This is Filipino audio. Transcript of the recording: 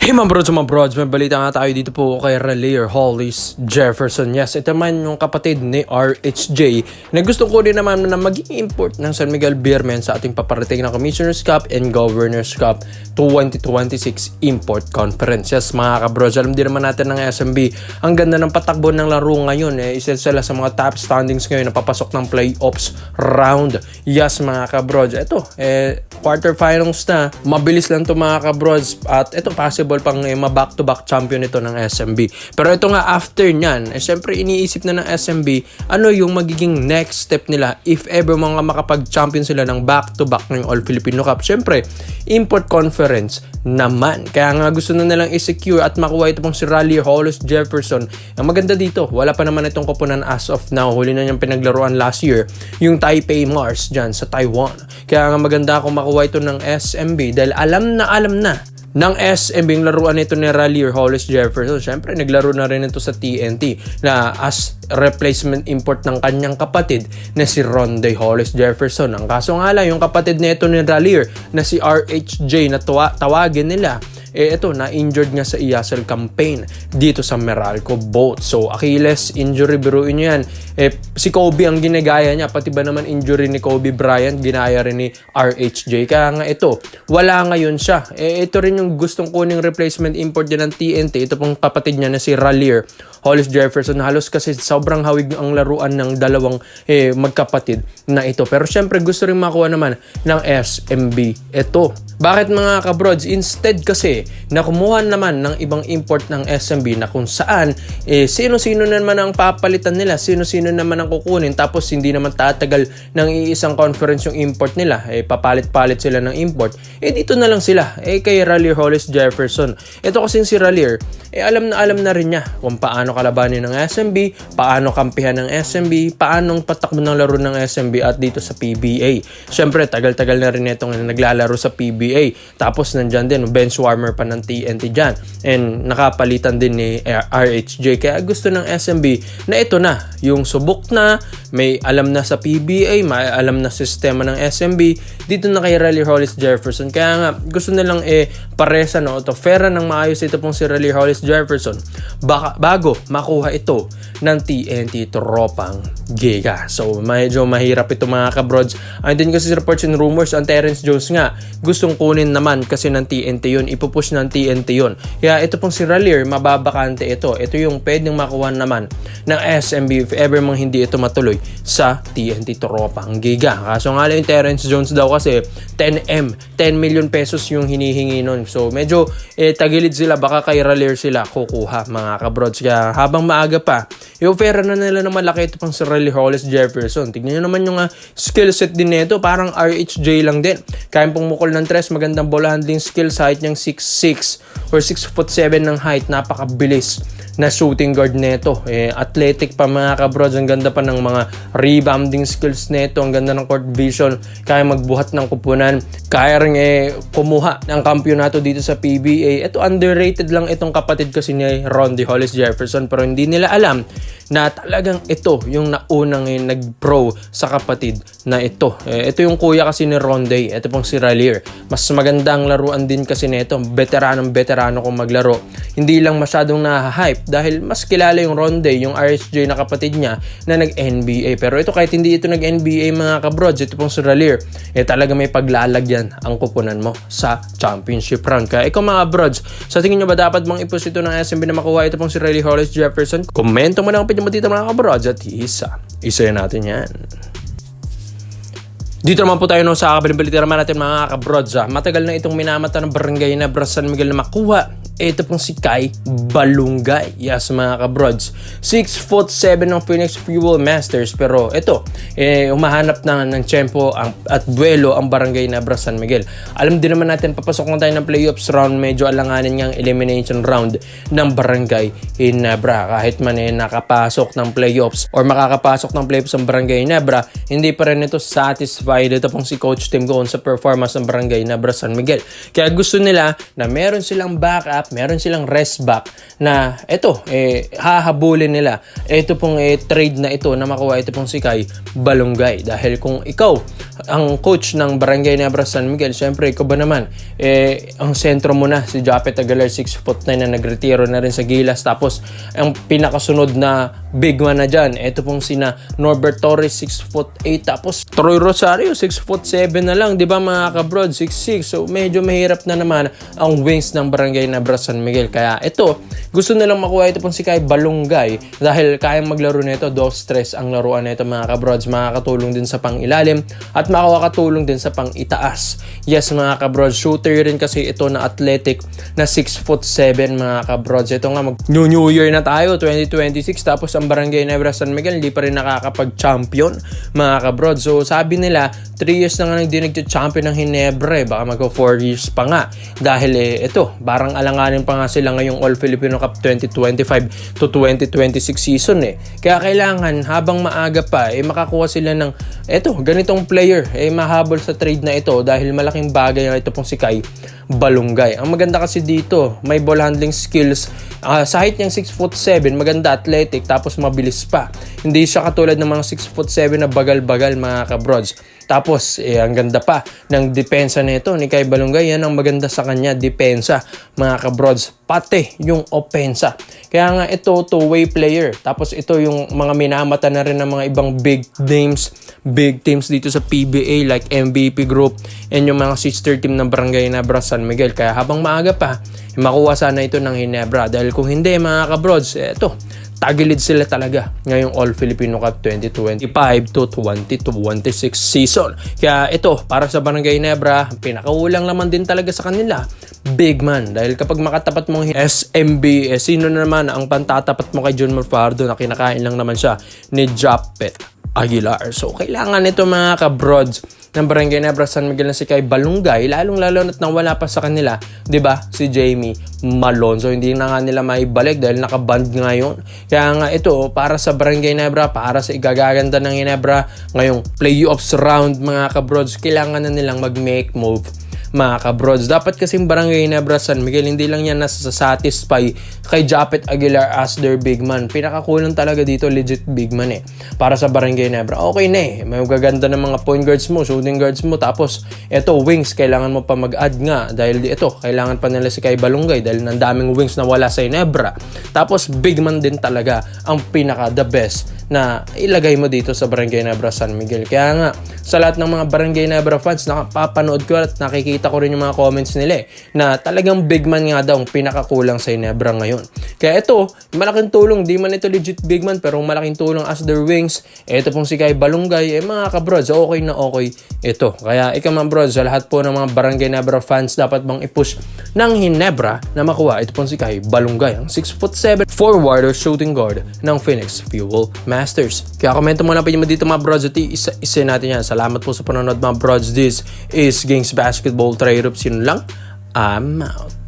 Hey mga brods, may balita nga tayo dito po kay Raleigh Hollis Jefferson. Yes, ito man yung kapatid ni RHJ na gusto ko din naman na maging import ng San Miguel Beermen sa ating paparating na Commissioner's Cup and Governor's Cup 2026 Import Conference. Yes mga kabrods, alam din naman natin ng SMB, ang ganda ng patakbo ng laro ngayon. Isa sila sa mga top standings ngayon na papasok ng playoffs round. Yes mga kabrods, ito quarterfinals na, mabilis lang ito mga kabrods at ito possible pang ma-back-to-back champion ito ng SMB. Pero ito nga after nyan, syempre iniisip na ng SMB ano yung magiging next step nila if ever mga makapag-champion sila ng back-to-back ng All-Filipino Cup. Syempre, import conference naman. Kaya nga gusto na nilang i-secure at makuha ito pong si Raleigh Hollis Jefferson. Ang maganda dito, wala pa naman itong koponan as of now. Huli na niyang pinaglaruan last year, yung Taipei Mars dyan sa Taiwan. Kaya nga maganda kung makuha ito ng SMB dahil alam na ng SMB yung laruan nito ni Raleigh Hollis Jefferson. Siyempre, naglaro na rin ito sa TNT na as replacement import ng kanyang kapatid na si Ronde Hollis Jefferson. Ang kaso nga lang, yung kapatid nito ni Raleigh na si RHJ na tawagin nila, ito, na-injured nga sa EASL campaign dito sa Meralco Boat. So, Achilles injury, biruin nyo yan. Si Kobe ang ginagaya niya, pati ba naman injury ni Kobe Bryant, ginaya rin ni RHJ. Kaya nga ito, wala ngayon siya. Ito rin yung gustong kuning replacement import din ng TNT. Ito pong kapatid niya na si Raleigh Hollis Jefferson. Halos kasi sobrang hawig ang laruan ng dalawang magkapatid na ito. Pero syempre gusto rin makuha naman ng SMB ito. Bakit mga kabrods? Instead kasi na kumuha naman ng ibang import ng SMB na kung saan sino-sino naman ang papalitan nila, sino-sino naman ang kukunin, tapos hindi naman tatagal ng iisang conference yung import nila, papalit-palit sila ng import, dito na lang sila kay Raleigh Hollis Jefferson. Ito kasi si Raleigh, alam na rin niya kung paano kalabanin ng SMB, paano kampihan ng SMB, paano patakbo ng laro ng SMB at dito sa PBA. Syempre tagal-tagal na rin itong naglalaro sa PBA, tapos nandyan din bench warmer pa ng TNT dyan, and nakapalitan din ni RHJ. Kaya gusto ng SMB na ito na yung subok na, may alam na sa PBA, may alam na sistema ng SMB, dito na kay Raleigh Hollis Jefferson. Kaya nga gusto nilang paresa no, to fera ng maayos ito pong si Raleigh Hollis Jefferson bago makuha ito ng TNT Tropang Giga. So medyo mahirap ito mga kabrods. Din kasi reports and rumors, ang Terrence Jones nga gustong kunin naman kasi ng TNT yun, ipupush ng TNT yun. Kaya ito pong si Raleigh, mababakante ito. Ito yung pwedeng makuha naman ng SMB if ever mang hindi ito matuloy sa TNT Tropang Giga. Kaso nga lang yung Terrence Jones daw kasi 10 million pesos yung hinihingi nun. So medyo tagilid sila, baka kay Raleigh sila kukuha mga kabrods. Kaya habang maaga pa, i-offer na nila ng malaki ito pang si Raleigh Hollis Jefferson. Tignan nyo naman yung skill set din nito, parang RHJ lang din. Kaya pong mukol ng tres, magandang ball handling skills, height niyang 6'6" or 6'7" ng height, napakabilis na shooting guard neto. Athletic pa mga kabrods, ang ganda pa ng mga rebounding skills neto, ang ganda ng court vision, kaya magbuhat ng kupunan, kaya rin kumuha ng kampyonato dito sa PBA. Ito underrated lang itong kapatid kasi ni Ronde Hollis Jefferson, pero hindi nila alam na talagang ito yung naunang nag-pro sa kapatid na ito. Ito yung kuya kasi ni Ronde, ito pong si Raleigh. Mas magandang laruan din kasi nito, veterano kung maglaro. Hindi lang masyadong na-hype dahil mas kilala yung Ronde, yung RHJ na kapatid niya na nag-NBA. Pero ito kahit hindi ito nag-NBA mga kabrods, ito pong si Raleigh, talaga may paglalagyan ang kupunan mo sa championship round. Kaya ikaw mga brods, sa tingin nyo ba dapat bang i-push ito ng SMB na makuha ito pong si Raleigh Hollis Jefferson? Komento mo na ang mo dito mga kabrods at isa natin yan. Dito naman po tayo sa kabalita naman natin mga kabrods. Matagal na itong minamata ng barangay na San Miguel na makuha. Ito pong si Kai Balungay. Yes mga kabrods, 6'7" ng Phoenix Fuel Masters. Pero ito, umahanap na ng tiyempo at duelo ang barangay na San Miguel. Alam din naman natin, papasok na tayo ng playoffs round. Medyo alanganin nga ang elimination round ng barangay Ginebra. Kahit man nakapasok ng playoffs or makakapasok ng playoffs ang barangay Ginebra, hindi pa rin ito satisfied. Ito pong si Coach Tim Goon sa performance ng barangay Ginebra San Miguel. Kaya gusto nila na meron silang backup back, meron silang rest back na ito, hahabulin nila. Ito pong trade na ito na makuha ito pong si Kai Balungay. Dahil kung ikaw ang coach ng Barangay Nebra San Miguel, syempre ikaw ba naman, ang sentro mo na si Japet Aguilar, 6'9" na nagretiro na rin sa Gilas. Tapos ang pinakasunod na big man na dyan, ito pong sina Norbert Torres, 6'8", tapos Troy Rosario, 6'7" na lang, di ba mga kabrod, 6'6". So medyo mahirap na naman ang wings ng Barangay Nebra San Miguel. Kaya ito, gusto nilang makuha ito pong si Kai Balungay dahil kayang maglaro nito, 2-3 ang laruan nito mga kabrods. Makakatulong din sa pang-ilalim at makakatulong din sa pang-itaas. Yes mga kabrods, shooter rin kasi ito na athletic na 6'7" mga kabrods. Ito nga New Year na tayo, 2026, tapos ang Barangay Nebra San Miguel hindi pa rin nakakapag-champion mga kabrods. So sabi nila 3 years na nga hindi nag-champion ng Hinebra, baka mag 4 years pa nga dahil ito, parang alanganin pa nga sila ngayong All Filipino Cup 2025 to 2026 season Kaya kailangan habang maaga pa makakuha sila ng ganitong player mahabol sa trade na ito dahil malaking bagay na ito pong si Kai Balungay. Ang maganda kasi dito, may ball handling skills, sa height niyang 6'7", maganda athletic, tapos mabilis pa. Hindi siya katulad ng mga 6'7" na bagal-bagal mga kabrods. Tapos, ang ganda pa ng depensa nito ni Kai Balungay. Yan ang maganda sa kanya, depensa, mga kabrods. Pati yung opensa. Kaya nga ito, two-way player. Tapos ito yung mga minamata na rin ng mga ibang big teams dito sa PBA like MVP Group and yung mga sister team ng Barangay Nebra San Miguel. Kaya habang maaga pa, makuha sana ito ng Hinebra. Dahil kung hindi, mga kabrods, tagilid sila talaga ngayong All Filipino Cup 2025 to 2026 season. Kaya ito, para sa Barangay Nebra, pinakaulang naman din talaga sa kanila, big man. Dahil kapag makatapat mong SMB, sino na naman ang pantatapat mo kay John Morfardo na kinakain lang naman siya ni Japet Aguilar. So, kailangan ito mga kabrods ng Barangay Nebra San Miguel na si Kai Balungay, lalong-lalo na't nang wala pa sa kanila, 'di ba? Si Jamie Malonzo, hindi na nga nila maibalik dahil nakaband ngayon. Kaya nga ito, para sa Barangay Nebra, para sa igagaganda ng Ginebra ngayong playoffs round mga kabrods, kailangan na nilang mag-make move mga kabrods. Dapat kasing Barangay Nebra San Miguel, hindi lang yan nasa-satisfy kay Japet Aguilar as their big man. Pinakakulang talaga dito, legit big man para sa Barangay Nebra. Okay na may gaganda ng mga point guards mo, shooting guards mo, tapos eto, wings, kailangan mo pa mag-add nga dahil kailangan pa nila si Kai Balungay dahil ng daming wings na wala sa Nebra. Tapos big man din talaga ang pinaka the best na ilagay mo dito sa Barangay Nebra San Miguel. Kaya nga, sa lahat ng mga Barangay Nebra fans, nakapapanood ko at nakikita ko rin yung mga comments nila na talagang big man nga daw ang pinakakulang sa Nebra ngayon. Kaya ito, malaking tulong, di man ito legit big man, pero malaking tulong as their wings. Ito pong si Kai Balungay, mga kabrods, okay na okay ito. Kaya ikaw mga bros, sa lahat po ng mga Barangay Nebra fans, dapat bang i-push ng Hinebra na makuha ito pong si Kai Balungay, ang 6'7" forward or shooting guard ng Phoenix Fuel Masters. Kaya komento muna pa nyo dito mga bros at isa natin yan. Salamat po sa panonood mga bros. This is Gangs Basketball Trey Rups. Yun lang. I'm out.